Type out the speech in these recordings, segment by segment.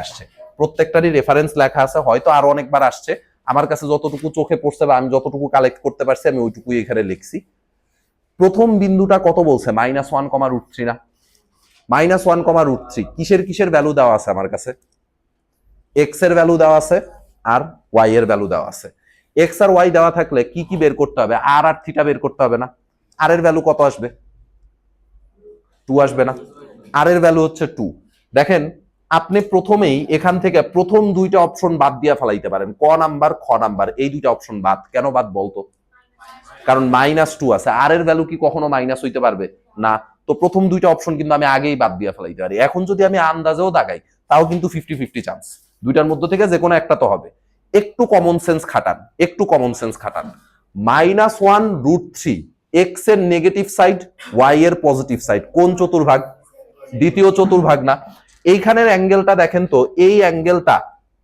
আসছে, প্রত্যেকটারই রেফারেন্স লেখা আছে, হয়তো আরো অনেকবার আসছে, আমার কাছে যতটুকু চোখে পড়ছে বা আমি যতটুকু কালেক্ট করতে পারছি আমি ওইটুকুই এখানে লিখছি। প্রথম বিন্দুটা কত বলছে? -1, √3 না? -1, √3 কিসের ভ্যালু দেওয়া আছে আমার কাছে? এক্স এর ভ্যালু দেওয়া আছে আর ওয়াই এর ভ্যালু দেওয়া আছে। এক্স আর ওয়াই দেওয়া থাকলে কি বের করতে হবে? আর থিটা বের করতে হবে না? আর এর ভ্যালু কত আসবে? 2 আসবে না? আর এর ভ্যালু হচ্ছে 2। দেখেন, আপনি প্রথমেই এখান থেকে প্রথম দুইটা অপশন বাদ দিয়ে ফেলাইতে পারেন, ক নাম্বার খ নাম্বার, এই দুইটা অপশন বাদ। কেন বাদ বলতো? কারণ -2 আছে, আর এর ভ্যালু কি কখনো মাইনাস হইতে পারবে না? তো প্রথম দুইটা অপশন কিন্তু আমি আগেই বাদ দিয়ে ফেলাইতে পারি। এখন যদি আমি আন্দাজেও দাগাই তাও কিন্তু 50-50 চান্স, দুইটার মধ্যে থেকে যে কোনো একটা তো হবে। একটু কমন সেন্স খাটান, -1 √3 এক্স এর নেগেটিভ সাইড, ওয়াই এর পজিটিভ সাইড, কোন চতুর্ভাগ? দ্বিতীয় চতুর্ভাগ না? এইখানের অ্যাঙ্গেলটা দেখেন তো, এই অ্যাঙ্গেলটা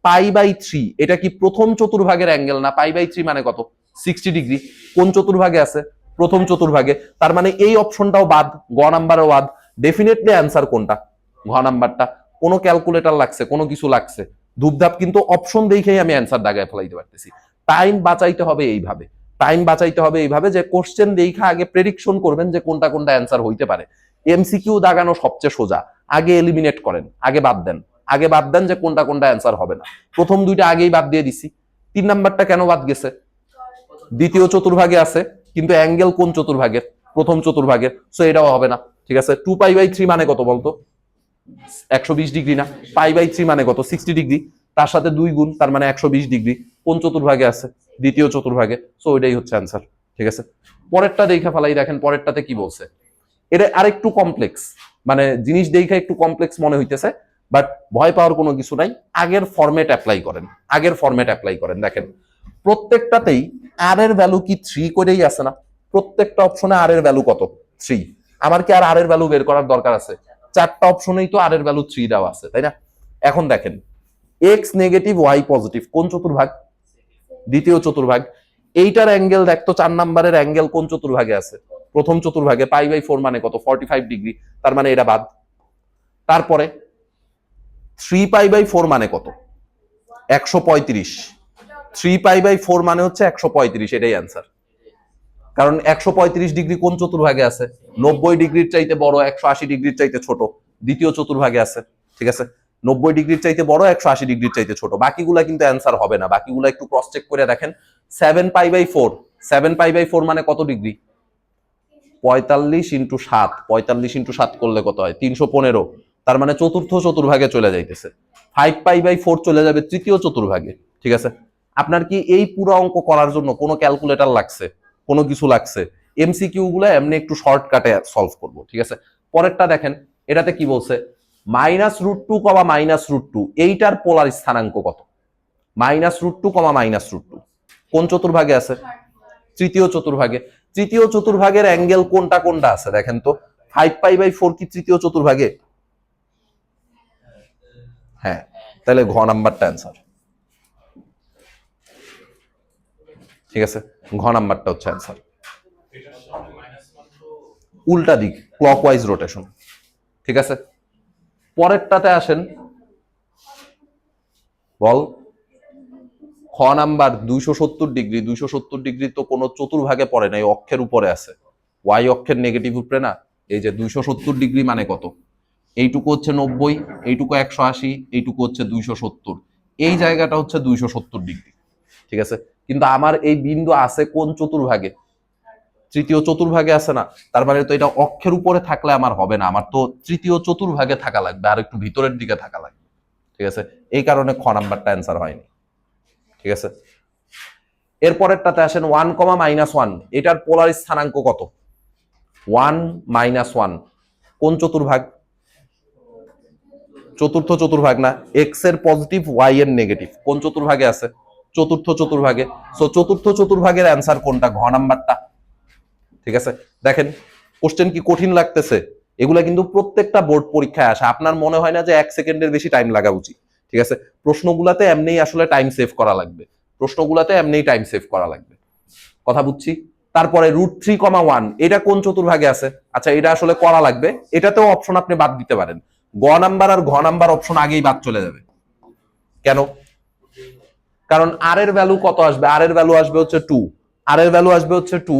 π/3, এটা কি প্রথম চতুর্ভাগের অ্যাঙ্গেল না? π/3 মানে কত? 60 ডিগ্রি। কোন চতুর্ভাগে আছে? প্রথম চতুর্ভাগে। তার মানে এই অপশনটাও বাদ, গ নাম্বারও বাদ। ডেফিনেটলি অ্যান্সার কোনটা? ঘ নাম্বারটা। কোনো ক্যালকুলেটর লাগছে, কোনো কিছু লাগছে? ধূপধাপ কিন্তু অপশন দেখেই আমি অ্যান্সার দাগায় ফেলাইতে পারতেছি। টাইম বাঁচাইতে হবে এইভাবে, যে কোশ্চেন দেখা আগে প্রেডিকশন করবেন যে কোনটা অ্যান্সার হইতে পারে। এমসিকিউ দাগানো সবচেয়ে সোজা, আগে এলিমিনেট করেন, আগে বাদ দেন যে কোনটা অ্যান্সার হবে না। প্রথম দুইটা আগেই বাদ দিয়ে দিছি। 3 নাম্বারটা কেন বাদ গেছে? দ্বিতীয় চতুর্ভাগে আছে, কিন্তু অ্যাঙ্গেল কোন চতুর্ভাগের? প্রথম চতুর্ভাগের, সো এটাও হবে না। ঠিক আছে, 2π/3 মানে কত বলতো? 120 ডিগ্রি না? π/3 মানে কত? 60 ডিগ্রি। তার সাথে 2 গুণ, তার মানে 120 ডিগ্রি। কোন চতুর্ভাগে আছে? দ্বিতীয় চতুর্ভাগে। সো ওইটাই হচ্ছে অ্যান্সার। ঠিক আছে, পরেরটা দেখা ফেলাই। দেখেন পরেরটাতে কি বলছে। এটা আরেকটু কমপ্লেক্স, মানে জিনিস দেখা একটু কমপ্লেক্স মনে হইতেছে, বাট ভয় পাওয়ার কোনো কিছু নাই। আগের ফরম্যাট অ্যাপ্লাই করেন। দেখেন প্রত্যেকটাতেই আর এর ভ্যালু কি 3 করেই আছে না? প্রত্যেকটা অপশনে আর এর ভ্যালু কত? 3। আমার কি আর এর ভ্যালু বের করার দরকার আছে? চারটা অপশনেই তো আর এর ভ্যালু 3 দেওয়া আছে, তাই না? এখন দেখেন, এক্স নেগেটিভ ওয়াই পজিটিভ, কোন চতুর্ভাগ? দ্বিতীয় চতুর্ভাগ। এইটার অ্যাঙ্গেল দেখতো, 4 নাম্বারের অ্যাঙ্গেল কোন চতুর্ভাগে আছে? প্রথম চতুর্ভাগে। π/4 মানে কত? 45 ডিগ্রি। তার মানে এটা বাদ। তারপরে 3π/4 মানে কত? 135। 3π/4 মানে হচ্ছে 135, এটাই অ্যান্সার। কারণ 135 ডিগ্রি কোন চতুর্ভাগে আছে? 90 ডিগ্রির চাইতে বড়, 180 ডিগ্রির চাইতে ছোট, দ্বিতীয় চতুর্ভাগে আছে। ঠিক আছে, 90 ডিগ্রির চাইতে বড়, 180 ডিগ্রির চাইতে ছোট। বাকিগুলা কিন্তু অ্যান্সার হবে না, বাকিগুলা একটু ক্রস চেক করে দেখেন। 7π/4 মানে কত ডিগ্রি? 45 × 7, 45 × 7 করলে কত হয়? 315। তার মানে চতুর্থ চতুর্ভাগে চলে যাইতেছে। 5π/4 চলে যাবে তৃতীয় চতুর্ভাগে। ঠিক আছে, আপনার কি এই পুরো অঙ্ক করার জন্য কোনো ক্যালকুলেটর লাগছে? কোনো কিছু লাগছে? এমসিকিউ গুলো এমনি একটু শর্টকাটে সলভ করব। ঠিক আছে, পরেরটা দেখেন, এটাতে কি বলছে? -√2, -√2, এইটার পোলার স্থানাঙ্ক কত? -√2, -√2 কোন চতুর্ভাগে আছে? তৃতীয় চতুর্ভাগে। তৃতীয় চতুর্ভাগের অ্যাঙ্গেল কোনটা আছে দেখেন তো। 5π/4 কি তৃতীয় চতুর্ভাগে? হ্যাঁ, তাহলে ঘ নাম্বারটা অ্যান্সার। ঠিক আছে, ঘ নাম্বারটা হচ্ছে অ্যান্সার। উল্টা দিক, ক্লকওয়াইজ রোটেশন। ঠিক আছে, পরেরটাতে আসেন। বল, খ নাম্বার 270 ডিগ্রি। 270 ডিগ্রি তো কোনো চতুর্ভাগে পড়ে নাই, অক্ষের উপরে আছে। ওয়াই অক্ষের নেগেটিভ উপরে না? এই যে 270 ডিগ্রি মানে কত? এইটুকু হচ্ছে 90, এইটুকু 180, এইটুকু হচ্ছে 270। এই জায়গাটা হচ্ছে 270 ডিগ্রি। ঠিক আছে, কিন্তু আমার এই বিন্দু আছে কোন চতুর্ভাগে? তৃতীয় চতুর্ভাগে আছে না? তার মানে তো এটা অক্ষের উপরে থাকলে আমার হবে না, আমার তো তৃতীয় চতুর্ভাগে থাকা লাগবে, আর একটু ভিতরের দিকে থাকা লাগবে। ঠিক আছে, এই কারণে খ নাম্বারটা অ্যান্সার হয়নি। ঠিক আছে, এরপরেরটাতে আসেন 1, -1, এটার পোলার স্থানাঙ্ক কত? 1, -1 কোন চতুর্ভাগ? চতুর্থ চতুর্ভাগ না? এক্স এর পজিটিভ, ওয়াই এর নেগেটিভ, কোন চতুর্ভাগে আছে? চতুর্থ চতুর্ভাগে। সো চতুর্থ চতুর্ভাগের অ্যান্সার কোনটা? ঘ নাম্বারটা। ঠিক আছে, দেখেন কোশ্চেন কি কঠিন লাগতেছে? এগুলা কিন্তু প্রত্যেকটা বোর্ড পরীক্ষায় আসে। আপনার মনে হয় না যে 1 সেকেন্ডের বেশি টাইম লাগা উচিত? ঠিক আছে, প্রশ্নগুলাতে এমনিই আসলে টাইম সেভ করা লাগবে, কথা বুঝছি। তারপরে √3, 1, এটা কোন চতুর্ভাগে আছে? আচ্ছা, এটা আসলে করা লাগবে, এটাতেও অপশন আপনি বাদ দিতে পারেন। গ নাম্বার আর ঘ নাম্বার অপশন আগেই বাদ চলে যাবে। কেন? কারণ আর এর ভ্যালু কত আসবে? আর এর ভ্যালু আসবে হচ্ছে 2, আর এর ভ্যালু আসবে হচ্ছে 2,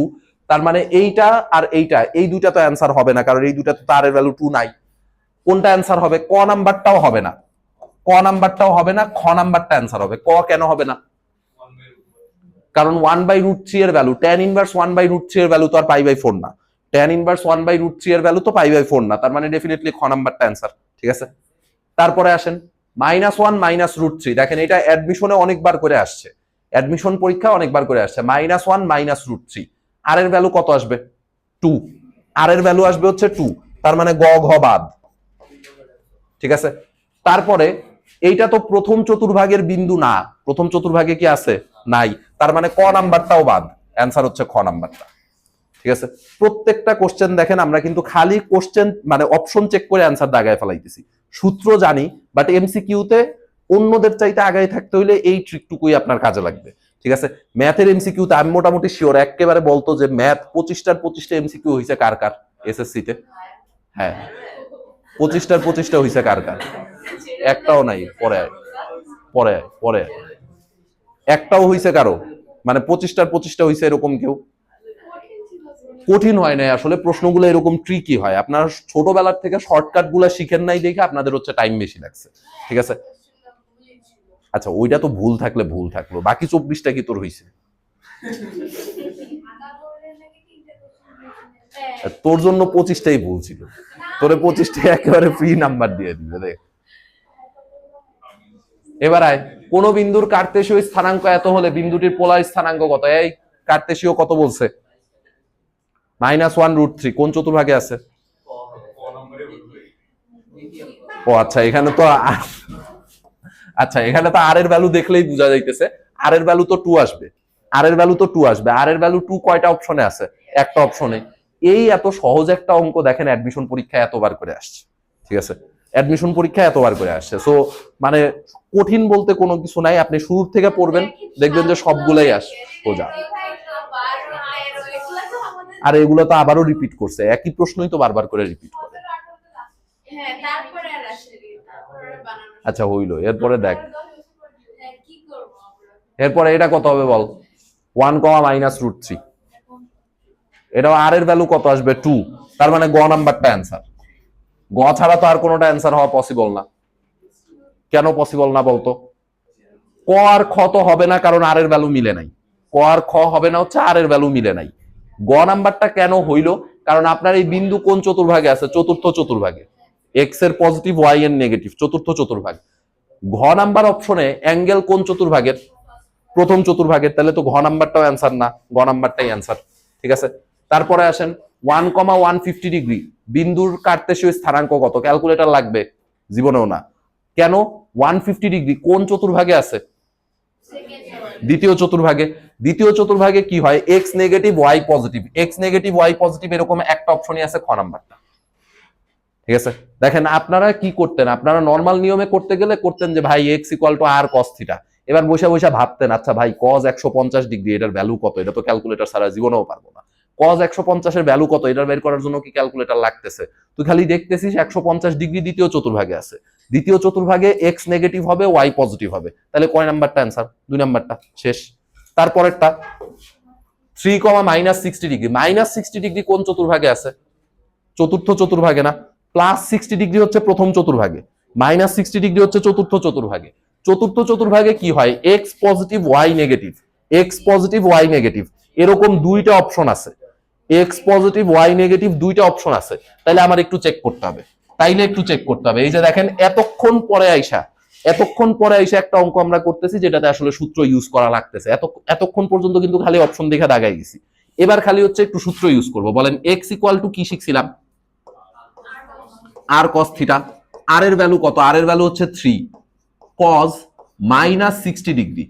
তার মানে এইটা আর এইটা, এই দুইটা তো অ্যান্সার হবে না, কারণ এই দুইটা তো আর এর ভ্যালু 2 নাই। কোনটা অ্যান্সার হবে? ক নাম্বারটাও হবে না, ক নাম্বারটাও হবে না, খ নাম্বারটা অ্যান্সার হবে। ক কেন হবে না? কারণ 1/√3 এর ভ্যালু, tan ইনভার্স 1/√3 এর ভ্যালু তো আর π/4 না, tan ইনভার্স 1/√3 এর ভ্যালু তো π/4 না, তার মানে ডেফিনেটলি খ নাম্বারটা অ্যান্সার। ঠিক আছে, তারপরে আসেন -1 -√3। দেখেন এটা অ্যাডমিশনে অনেকবার করে আসছে, অ্যাডমিশন পরীক্ষা অনেকবার করে আসছে। -1 -√3, আর এর ভ্যালু কত আসবে? 2, আর এর ভ্যালু আসবে হচ্ছে 2, তার মানে গ ঘ বাদ। ঠিক আছে, তারপরে এইটা তো প্রথম চতুর্ভাগের বিন্দু না, প্রথম চতুর্ভাগে কি আছে? নাই, তার মানে ক নাম্বারটাও বাদ, অ্যান্সার হচ্ছে খ নাম্বারটা। ঠিক আছে, প্রত্যেকটা কোশ্চেন দেখেন আমরা কিন্তু খালি কোশ্চেন মানে অপশন চেক করে অ্যান্সার দাগায় ফেলাইতেছি। সূত্র জানি, বাট এমসিকিউতে অন্যদের চাইতে আগায় থাকতে হইলে এই ট্রিকটুকুই আপনার কাজে লাগবে। ঠিক আছে, ম্যাথের এমসিকিউতে আমি মোটামুটি শিওর, একেবারে বলতো যে ম্যাথ 25টার 25টা এমসিকিউ হয়েছে কার কার এসএসসি তে? হ্যাঁ, 25টার 25টা হয়েছে কার কার? একটাও নাই। পরে পরে পরে একটাও হয়েছে কারো? মানে 25টার 25টা হয়েছে এরকম কেউ? কঠিন হয় না আসলে, প্রশ্নগুলো এরকম ট্রিকি হয়। আপনার ছোটবেলার থেকে শর্টকাট গুলা শিখেন নাই দেখে আপনাদের হচ্ছে টাইম বেশি লাগছে। ঠিক আছে, আচ্ছা ওইটা তো ভুল থাকলে ভুল থাকলো, বাকি 24টা কি তোর হয়েছে? তোর জন্য 25টাই ভুল ছিল, তোরে 25টাই একেবারে ফ্রি নাম্বার দিয়ে দিবে। দেখ এবার আয়, কোন বিন্দুর কার্তেশীয় স্থানাঙ্ক এত হলে বিন্দুটির পোলার স্থানাঙ্ক কত? এই কার্তেশীয় কত বলছে? -1√3 কোন চতুর্ভাগে আছে? ও আচ্ছা, এখানে তো আচ্ছা এখানে তো আর এর ভ্যালু দেখলেই বোঝা যাইতেছে, আর এর ভ্যালু তো 2 আসবে, আর এর ভ্যালু তো 2 আসবে। আর এর ভ্যালু 2 কয়টা অপশনে আছে? একটা অপশনে। এই এত সহজ একটা অঙ্ক দেখেন অ্যাডমিশন পরীক্ষায় এতবার করে আসছে। ঠিক আছে, অ্যাডমিশন পরীক্ষায় এতবার করে আসছে। সো মানে কঠিন বলতে কোনো কিছু নাই, আপনি শুরু থেকে পড়বেন দেখবেন যে সবগুলাই আসে সোজা। আর এগুলো তো আবারও রিপিট করছে, একই প্রশ্নই তো বারবার করে রিপিট করে। আচ্ছা হইলো, এরপরে দেখ, এরপরে এটা কত হবে বল? 1, -√3। এটাও আর এর ভ্যালু কত আসবে? 2, তার মানে গ নাম্বারটা অ্যান্সার। গ ছাড়া তো আর কোনোটা অ্যান্সার হওয়া পসিবল না। কেন পসিবল না বলতো? ক আর খ তো হবে না, কারণ আর এর ভ্যালু মিলে নাই। ক আর খ হবে না হচ্ছে আর এর ভ্যালু মিলে নাই। গ নাম্বারটা কেন হইলো? কারণ আপনার এই বিন্দু কোন চতুর্ভাগে আছে? চতুর্থ চতুর্ভাগে। এক্স এর পজিটিভ, ওয়াই এর নেগেটিভ, চতুর্থ চতুর্ভাগ। ঘ নাম্বার অপশনে অ্যাঙ্গেল কোন চতুর্ভাগের? প্রথম চতুর্ভাগের, তাহলে তো ঘ নাম্বারটাও অ্যান্সার না, গ নাম্বারটাই অ্যান্সার। ঠিক আছে, তারপরে আসেন 1, 150 ডিগ্রি বিন্দুর কার্তেশীয় স্থানাঙ্ক কত? ক্যালকুলেটর লাগবে? জীবনেও না। কেন? 150 ডিগ্রি কোন চতুর্ভাগে আছে? দ্বিতীয় চতুর্ভাগে। দ্বিতীয় চতুর্ভাগে কি হয়? X negative Y positive, X negative Y positive এরকম একটা অপশনই আছে খ নাম্বারটা। ঠিক আছে, দেখেন আপনারা কি করতেন, আপনারা নর্মাল নিয়মে করতে গেলে করতেন যে ভাই X equal to R cos theta. এবার বসে বসে ভাবতেন আচ্ছা ভাই কজ 150 ডিগ্রি এটার ভ্যালু কত? এটা তো ক্যালকুলেটর ছাড়া জীবনেও পারবো না। কজ 150 এর ভ্যালু কত? এটার বের করার জন্য কি ক্যালকুলেটর লাগতেছে? তুই খালি দেখতেছিস 150 ডিগ্রি দ্বিতীয় চতুর্ভাগে আছে, দ্বিতীয় চতুর্ভাগে এক্স নেগেটিভ হবে ওয়াই পজিটিভ হবে, তাহলে কয় নাম্বারটা অ্যান্সার? 2 নাম্বারটা। শেষ। তারপরেরটা 3, -60 ডিগ্রি। -60 ডিগ্রি কোন চতুর্ভাগে আছে? চতুর্থ চতুর্ভাগে না? +60 ডিগ্রি হচ্ছে প্রথম চতুর্ভাগে, -60 ডিগ্রি হচ্ছে চতুর্থ চতুর্ভাগে। চতুর্থ চতুর্ভাগে কি হয়? X positive Y negative, X positive Y negative এরকম দুইটা অপশন আছে। এক্স পজিটিভ ওয়াই নেগেটিভ দুইটা অপশন আছে, তাইলে আমার একটু চেক করতে হবে, তাইলে একটু চেক করতে হবে। এই যে দেখেন এতক্ষণ পরে আইসা একটা অঙ্ক আমরা করতেছি যেটাতে আসলে সূত্র ইউজ করা লাগতেছে। এতক্ষণ পর্যন্ত কিন্তু খালি অপশন দেখে দাগাই গেছি, এবার খালি হচ্ছে একটু সূত্র ইউজ করব। বলেন এক্স ইকুয়াল টু কি শিখছিলাম? আর কস থিটা। আর এর ভ্যালু কত? আর এর ভ্যালু হচ্ছে 3 কজ -60 ডিগ্রি।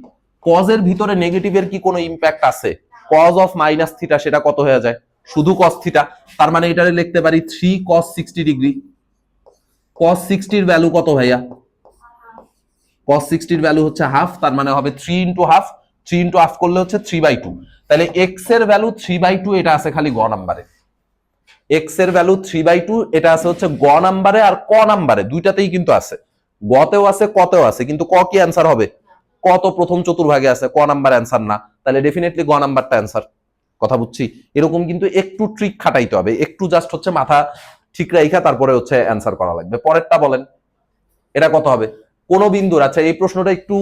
কজ এর ভিতরে নেগেটিভের কি কোনো ইম্প্যাক্ট আছে? কজ অফ মাইনাস থিটা সেটা কত হয়ে যায়? শুধু কস থিটা, তার মানে এটারে লিখতে পারি 3 cos 60 ডিগ্রি। cos 60 এর ভ্যালু কত ভাইয়া? cos 60 এর ভ্যালু হচ্ছে হাফ, তার মানে হবে 3 ইনটু হাফ, 3 ইনটু হাফ করলে হচ্ছে 3/2। তাহলে x এর ভ্যালু 3/2, এটা আছে খালি গ নাম্বারে। x এর ভ্যালু 3/2 এটা আছে হচ্ছে গ নাম্বারে আর ক নাম্বারে, দুইটাতেই কিন্তু আছে। গ গতেও আছে কতেও আছে, কিন্তু ক কি অ্যান্সার হবে? ক তো প্রথম চতুর্ভাগে আছে, ক নাম্বার অ্যান্সার না, তাহলে ডেফিনেটলি গ নাম্বারটা অ্যান্সার। কথা বুঝছি? এরকম কিন্তু একটু ট্রিক খাটাইতে হবে, একটু জাস্ট হচ্ছে মাথা ঠিক রাইখা তারপরে হচ্ছে অ্যান্সার করা লাগবে। পরেরটা বলেন, এটা কত হবে? কোন বিন্দুর, আচ্ছা এই প্রশ্নটা একটু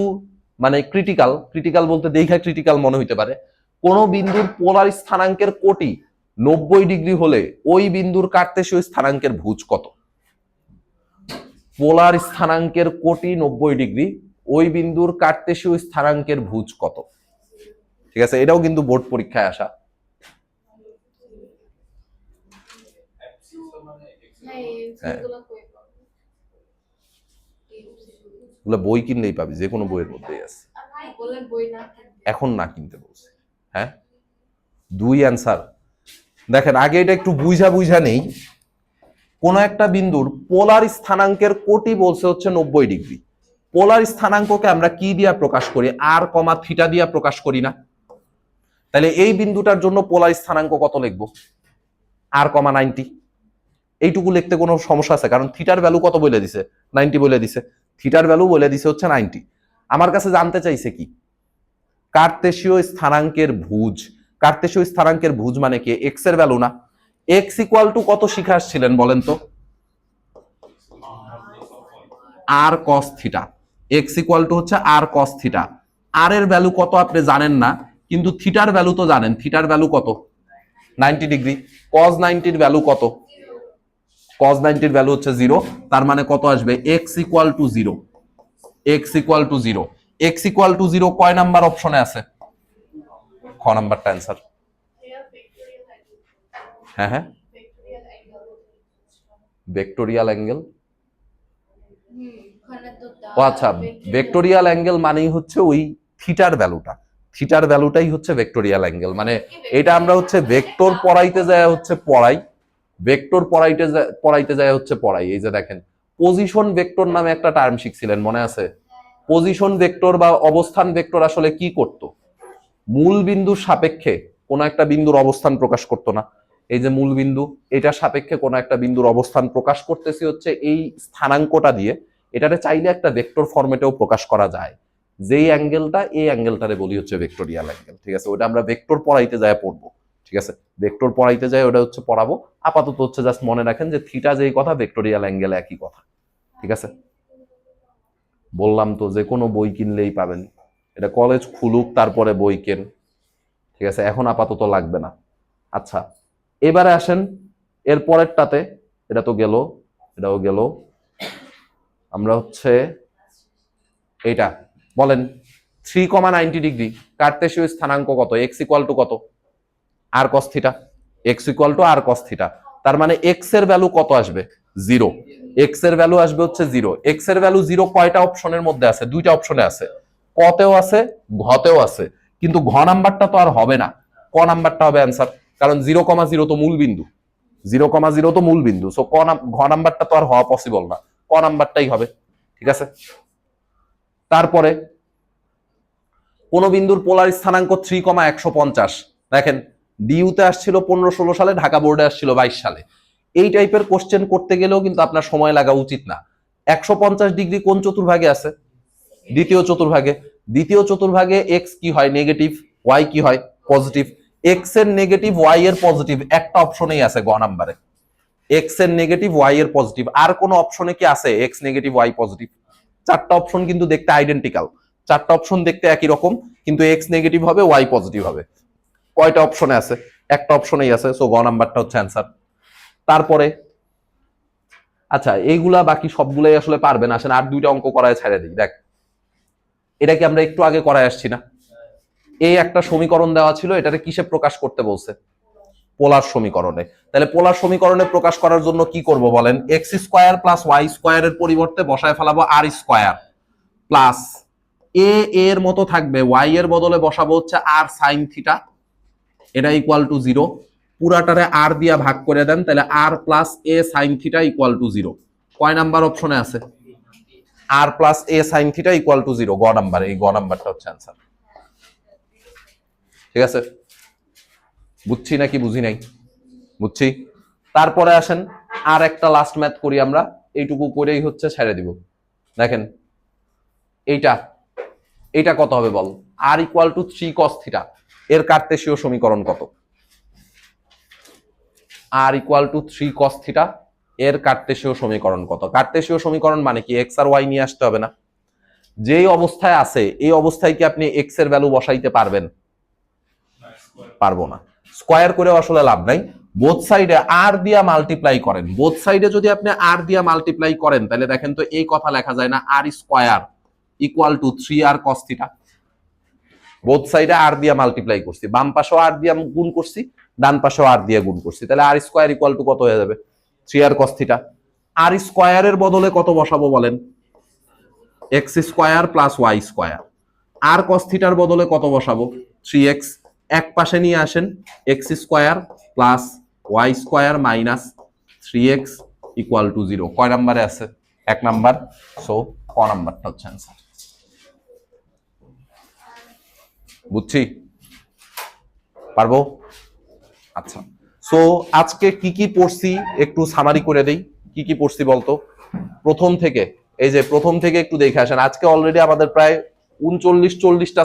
মানে ক্রিটিক্যাল, ক্রিটিক্যাল বলতে দেখা ক্রিটিক্যাল মনে হইতে পারে। কোন বিন্দুর পোলার স্থানাঙ্কের কোটি 90 ডিগ্রি হলে ওই বিন্দুর কার্তেশীয় স্থানাঙ্কের ভুজ কত? পোলার স্থানাঙ্কের কোটি 90 ডিগ্রি, ওই বিন্দুর কার্তেশীয় স্থানাঙ্কের ভুজ কত? ঠিক আছে, এটাও কিন্তু বোর্ড পরীক্ষায় আসা। বই কিনলেই পাবি, যে কোনো বইয়ের মধ্যেই আছে, এখন না কিনতে বলছে। হ্যাঁ, 2 অ্যান্সার। দেখেন আগে এটা একটু বুঝা বুঝা নেই। কোন একটা বিন্দুর পোলার স্থানাঙ্কের কোটি বলছে হচ্ছে 90 ডিগ্রি। পোলার স্থানাঙ্ককে আমরা কি দিয়া প্রকাশ করি? আর কমা থিটা দিয়া প্রকাশ করি না? তাহলে এই বিন্দুটার জন্য পোলার স্থানাঙ্ক কত লিখবো? আর কমা 90। এইটুকু লিখতে কোনো সমস্যা আছে? কারণ থিটার ভ্যালু কত বলে দিছে? 90 বলে দিছে। থিটার ভ্যালু বলে দিছে হচ্ছে 90। আমার কাছে জানতে চাইছে কি? কার্তেশীয় স্থানাঙ্কের ভুজ। কার্তেশীয় স্থানাঙ্কের ভুজ মানে কি? এক্স এর ভ্যালু না? এক্স ইকুয়াল টু কত শিখে আসছিলেন বলেন তো? R cos theta. X equal to হচ্ছে আর কস থিটা। আর এর ভ্যালু কত আপনি জানেন না, কিন্তু থিটার ভ্যালু তো জানেন। থিটার ভ্যালু কত? 90 ডিগ্রি। কস 90 এর ভ্যালু কত? কস 90 এর ভ্যালু হচ্ছে 0। তার মানে কত আসবে? X equal to 0। X equal to 0। X equal to 0 কয় নাম্বার অপশনে আছে? খ নাম্বারটা অ্যান্সার। হ্যাঁ হ্যাঁ, ভেক্টোরিয়াল অ্যাঙ্গেল। ও আচ্ছা, ভেক্টোরিয়াল অ্যাঙ্গেল মানেই হচ্ছে ওই থিটার ভ্যালুটা। থিটার ভ্যালুটাই হচ্ছে ভেক্টোরিয়াল অ্যাঙ্গেল। মানে এটা আমরা হচ্ছে ভেক্টর পড়াইতে যায় হচ্ছে পড়াই, ভেক্টর পড়াইতে যায় হচ্ছে পড়াই। এই যে দেখেন, পজিশন ভেক্টর নামে একটা টার্ম শিখছিলেন, মনে আছে? পজিশন ভেক্টর বা অবস্থান ভেক্টর আসলে কি করত? মূল বিন্দুর সাপেক্ষে কোন একটা বিন্দুর অবস্থান প্রকাশ করতো না? এই যে মূল বিন্দু, এটা সাপেক্ষে কোন একটা বিন্দুর অবস্থান প্রকাশ করতেছি হচ্ছে এই স্থানাঙ্কটা দিয়ে। এটারে চাইলে একটা ভেক্টর ফরম্যাটেও প্রকাশ করা যায়। যেই অ্যাঙ্গেলটা, এই অ্যাঙ্গেলটারে বলি হচ্ছে ভেক্টোরিয়াল অ্যাঙ্গেল। ঠিক আছে, ওটা আমরা ভেক্টর পড়াইতে যায় পড়বো। ঠিক আছে, ভেক্টর পড়াইতে যায় ওটা হচ্ছে পড়াবো। আপাতত হচ্ছে জাস্ট মনে রাখেন যে থিটা যেই কথা, ভেক্টোরিয়াল অ্যাঙ্গেল একই কথা। ঠিক আছে, বললাম তো যে কোনো বই কিনলেই পাবেন। এটা কলেজ খুলুক তারপরে বই কেন। ঠিক আছে, এখন আপাতত লাগবে না। আচ্ছা, এবারে আসেন এর পরেরটাতে। এটা তো গেল, এটাও গেল। আমরা হচ্ছে এইটা বলেন, 3,90 ডিগ্রি কার্তেশীয় স্থানাঙ্ক কত? এক্স ইকুয়াল টু কত? R cos theta. X equal to R cos theta. তার মানে এক্স এর ভ্যালু কত আসবে? 0। এক্স এর ভ্যালু আসবে হচ্ছে 0। এক্স এর ভ্যালু 0 কয়টা অপশনের মধ্যে আছে? 2টা অপশনে আছে, কতেও আছে ঘতেও আছে। কিন্তু ঘ নাম্বারটা তো আর হবে না, ক নাম্বারটা হবে অ্যান্সার। কারণ 0,0 তো মূল বিন্দু, 0,0 তো মূল বিন্দু। সো ঘ নাম্বারটা তো আর হওয়া পসিবল না, ক নাম্বারটাই হবে। ঠিক আছে, তারপরে কোন বিন্দুর পোলার স্থানাঙ্ক 3,150। দেখেন ডিইউতে আসছিল 15-16 সালে, ঢাকা বোর্ডে আসছিল 22 সালে। এই টাইপের কোশ্চেন করতে গেলেও কিন্তু আপনার সময় লাগা উচিত না। 150 ডিগ্রি কোন চতুর্ভাগে আছে? দ্বিতীয় চতুর্ভাগে। দ্বিতীয় চতুর্ভাগে এক্স কি হয়? নেগেটিভ। ওয়াই কি হয়? পজিটিভ। এক্স এর নেগেটিভ, ওয়াই এর পজিটিভ, একটা অপশনেই আছে গ নাম্বারে। এক্স এর নেগেটিভ, ওয়াই এর পজিটিভ। আর কোন অপশনে কি আছে এক্স নেগেটিভ ওয়াই পজিটিভ? 4টা অপশন কিন্তু দেখতে আইডেন্টিক্যাল, 4টা অপশন দেখতে একই রকম, কিন্তু এক্স নেগেটিভ হবে, ওয়াই পজিটিভ হবে। কয়টা অপশনে আছে? একটা অপশনেই আছে। সো গ নাম্বারটা হচ্ছে অ্যান্সার। তারপরে আচ্ছা, এইগুলা বাকি সবগুলাই আসলে পারবেন। আসেন আর 2টা অঙ্ক করায় ছেড়ে দিই। দেখ, এটা কি আমরা একটু আগে করায় আসছি না? এই একটা সমীকরণ দেওয়া ছিল, এটারে কিসে প্রকাশ করতে বলছে? পোলার সমীকরণে। তাহলে পোলার সমীকরণে প্রকাশ করার জন্য কি করব বলেন? এক্স স্কোয়ার প্লাস ওয়াই স্কোয়ারের পরিবর্তে বসায় ফেলাবো আর স্কোয়ার, প্লাস এর মতো থাকবে, ওয়াই এর বদলে বসাবো হচ্ছে আর সাইন থিটা। এটা ইকুয়াল টু 0। পুরাটারে আর দিয়া ভাগ করে দেন, তাহলে r plus a sine theta equal to 0। কয় নাম্বার অপশনে আছে? R plus a sine theta equal to 0, গ নাম্বার। এই গ নাম্বারটা হচ্ছে অ্যান্সার। ঠিক আছে, বুঝছি নাকি বুঝি নাই? বুঝছি। তারপরে আসেন আর একটা লাস্ট ম্যাথ করি আমরা, এইটুকু করেই হচ্ছে ছেড়ে দিব। দেখেন এইটা কত হবে বল, আর ইকুয়াল টু 3 cos থিটা, এর কার্তেশীয় সমীকরণ কত? আর ইকুয়াল টু 3 cos থিটা, এর কার্তেশীয় সমীকরণ কত? কার্তেশীয় সমীকরণ মানে কি এক্স আর ওয়াই নিয়ে আসতে হবে না? যেই অবস্থায় আছে এই অবস্থায় কি আপনি এক্স এর ভ্যালু বসাইতে পারবেন? পারবো না। স্কয়ার করেও আসলে লাভ নাই, বোথ সাইডে আর দিয়া মাল্টিপ্লাই করেন। বোথ সাইডে যদি আপনি আর দিয়া মাল্টিপ্লাই করেন তাহলে দেখেন তো এই কথা লেখা যায় না, r square equal to 3r cos theta. Both সাইডে আর দিয়া মাল্টিপ্লাই করছি, বাম পাশেও আর দিয়া গুণ করছি, ডান পাশেও আর দিয়া গুণ করছি, তাহলে আর স্কয়ার ইকুয়াল টু কত হয়ে যাবে? 3r cos theta. আর স্কয়ারের বদলে কত বসাবো বলেন? X square plus Y square. R cos থিটার বদলে কত বসাবো? 3x। এক পাশে নিয়ে আসেন, X square plus Y square minus 3x equal to 0। কয় নাম্বারে আছে? 1 নাম্বার। সো ক নাম্বারটা হচ্ছে অ্যান্সার। বুঝছি? পারবো? আচ্ছা, সো আজকে কি কি পড়ছি একটু সামারি করে দেই। কি কি পড়ছি বলতো? প্রথম থেকে একটু দেখে আসেন। আজকে অলরেডি আমাদের প্রায় 39-40টা